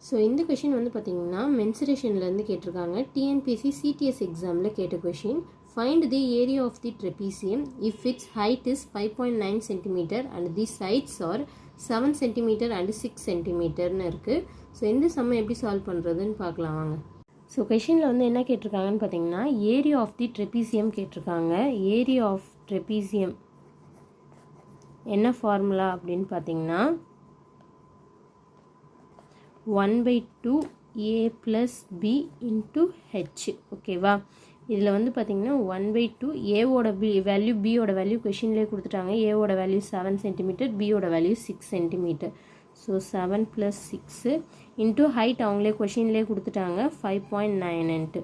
So இந்த question வந்து பார்த்தீங்கன்னா மென்சுரேஷன்லேருந்து கேட்டிருக்காங்க. டிஎன்பிஎஸ்சி சிடிஎஸ் எக்ஸாமில் கேட்ட question. Find the area of the trapezium if it's height is 5.9 centimetre and the sides are 7 centimetre and 6 சென்டிமீட்டர்னு இருக்குது. ஸோ இந்த சம்மை எப்படி சால்வ் பண்ணுறதுன்னு பார்க்கலாம் வாங்க. ஸோ கொஷினில் வந்து என்ன கேட்டிருக்காங்கன்னு பார்த்தீங்கன்னா ஏரியா ஆஃப் தி ட்ரெபீசியம் கேட்டிருக்காங்க. ஏரியா ஆஃப் ட்ரெபீசியம் என்ன ஃபார்முலா அப்படின்னு பார்த்தீங்கன்னா 1/2 a plus b into h. ஓகேவா? இதில் வந்து பார்த்தீங்கன்னா 1/2 ஏவோட வேல்யூ பியோட வேல்யூ கொஷின்லேயே கொடுத்துட்டாங்க. ஏவோட வேல்யூ 7 சென்டிமீட்டர், பியோட value 6 centimetre. So 7 + 6 into height அவங்களே கொஷின்லேயே கொடுத்துட்டாங்க 5.9.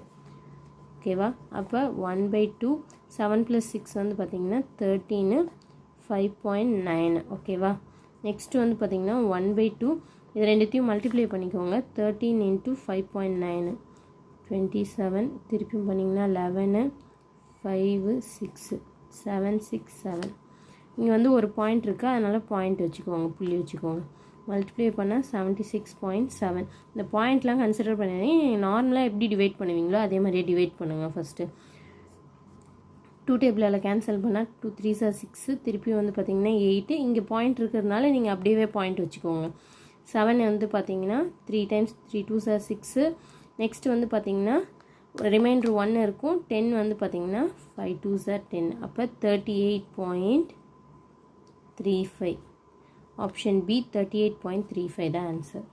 ஓகேவா? அப்போ 1/2 7 + 6 வந்து பார்த்தீங்கன்னா 13 5.9. ஓகேவா? நெக்ஸ்ட்டு வந்து பார்த்தீங்கன்னா 1/2 இது ரெண்டுத்தையும் மல்டிப்ளை பண்ணிக்கோங்க. 13 × 5.9 27. திருப்பியும் பண்ணிங்கன்னா 11 5 6 7 6 7. இங்கே வந்து ஒரு பாயிண்ட் இருக்குது, அதனால் பாயிண்ட் வச்சுக்கோங்க, புள்ளி வச்சுக்கோங்க. மல்டிப்ளை பண்ணால் 76.7. இந்த பாயிண்ட்லாம் கன்சிடர் பண்ணி நார்மலாக எப்படி டிவைட் பண்ணுவீங்களோ அதே மாதிரியே டிவைட் பண்ணுங்கள். ஃபஸ்ட்டு 2 டேபிளால் கேன்சல் பண்ணால் 2 3s are 6. திருப்பி வந்து பார்த்திங்கன்னா 8. இங்கே பாயிண்ட் இருக்கிறதுனால நீங்கள் அப்படியே பாயிண்ட் வச்சுக்கோங்க. 7 வந்து பார்த்தீங்கன்னா 3 × 3 2s are 6. நெக்ஸ்ட் வந்து பார்த்தீங்கன்னா ரிமைண்டர் 1 இருக்கும். 10 வந்து பார்த்தீங்கன்னா 5 2s are 10. அப்போ 38.35. ஆப்ஷன் பி 38.35 தான் ஆன்சர்.